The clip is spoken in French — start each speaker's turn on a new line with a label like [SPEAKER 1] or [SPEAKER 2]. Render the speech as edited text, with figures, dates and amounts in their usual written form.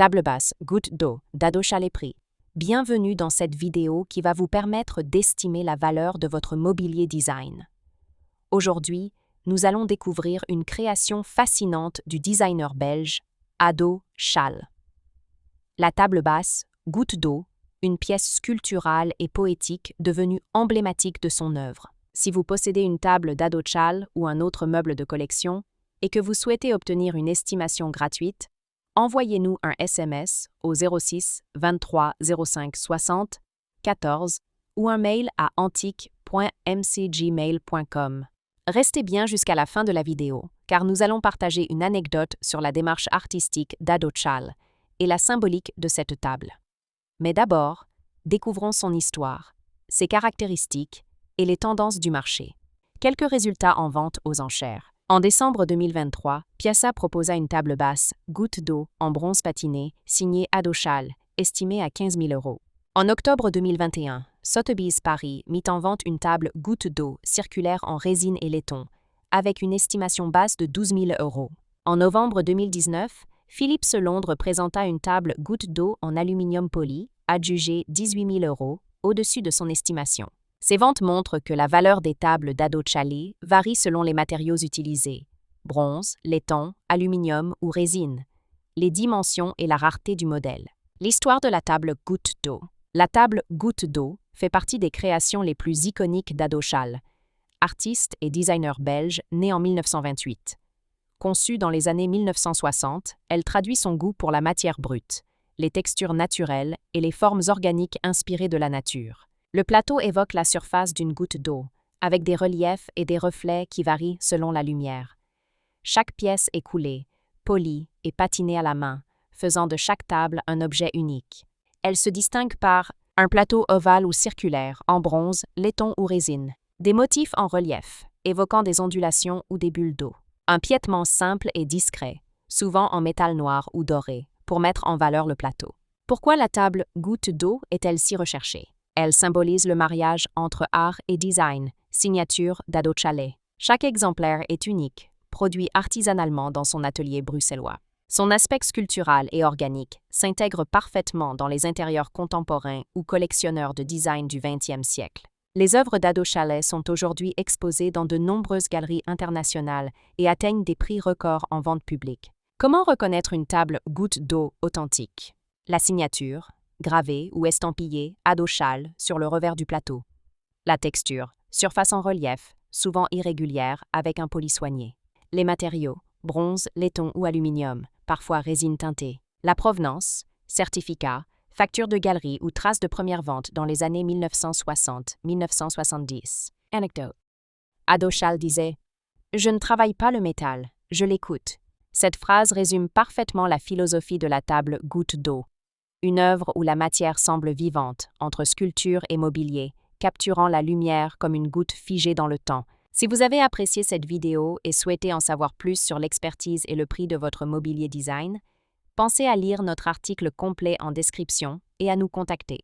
[SPEAKER 1] Table basse, goutte d'eau, d'Ado Chalet Prix. Bienvenue dans cette vidéo qui va vous permettre d'estimer la valeur de votre mobilier design. Aujourd'hui, nous allons découvrir une création fascinante du designer belge, Ado Chalet. La table basse, goutte d'eau, une pièce sculpturale et poétique devenue emblématique de son œuvre. Si vous possédez une table d'Ado Chalet ou un autre meuble de collection et que vous souhaitez obtenir une estimation gratuite, envoyez-nous un SMS au 06 23 05 60 14 ou un mail à antique.mcgmail.com. Restez bien jusqu'à la fin de la vidéo, car nous allons partager une anecdote sur la démarche artistique d'Ado Chalet et la symbolique de cette table. Mais d'abord, découvrons son histoire, ses caractéristiques et les tendances du marché. Quelques résultats en vente aux enchères. En décembre 2023, Piazza proposa une table basse, goutte d'eau, en bronze patiné, signée Ado Chalet, estimée à 15 000 €. En octobre 2021, Sotheby's Paris mit en vente une table goutte d'eau circulaire en résine et laiton, avec une estimation basse de 12 000 €. En novembre 2019, Philips Londres présenta une table goutte d'eau en aluminium poli, adjugée 18 000 € au-dessus de son estimation. Ces ventes montrent que la valeur des tables d'Ado Chalet varie selon les matériaux utilisés, bronze, laiton, aluminium ou résine, les dimensions et la rareté du modèle. L'histoire de la table goutte d'eau. La table goutte d'eau fait partie des créations les plus iconiques d'Ado Chalet, artiste et designer belge né en 1928. Conçue dans les années 1960, elle traduit son goût pour la matière brute, les textures naturelles et les formes organiques inspirées de la nature. Le plateau évoque la surface d'une goutte d'eau, avec des reliefs et des reflets qui varient selon la lumière. Chaque pièce est coulée, polie et patinée à la main, faisant de chaque table un objet unique. Elle se distingue par un plateau ovale ou circulaire, en bronze, laiton ou résine, des motifs en relief, évoquant des ondulations ou des bulles d'eau. Un piétement simple et discret, souvent en métal noir ou doré, pour mettre en valeur le plateau. Pourquoi la table goutte d'eau est-elle si recherchée? Elle symbolise le mariage entre art et design, signature d'Ado Chalet. Chaque exemplaire est unique, produit artisanalement dans son atelier bruxellois. Son aspect sculptural et organique s'intègre parfaitement dans les intérieurs contemporains ou collectionneurs de design du XXe siècle. Les œuvres d'Ado Chalet sont aujourd'hui exposées dans de nombreuses galeries internationales et atteignent des prix records en vente publique. Comment reconnaître une table goutte d'eau authentique? La signature, gravée ou estampillée Ado Chalet sur le revers du plateau. La texture, surface en relief, souvent irrégulière avec un poli soigné. Les matériaux, bronze, laiton ou aluminium, parfois résine teintée. La provenance, certificat, facture de galerie ou trace de première vente dans les années 1960-1970. Anecdote. Ado Chalet disait « Je ne travaille pas le métal, je l'écoute ». Cette phrase résume parfaitement la philosophie de la table goutte d'eau. Une œuvre où la matière semble vivante, entre sculpture et mobilier, capturant la lumière comme une goutte figée dans le temps. Si vous avez apprécié cette vidéo et souhaitez en savoir plus sur l'expertise et le prix de votre mobilier design, pensez à lire notre article complet en description et à nous contacter.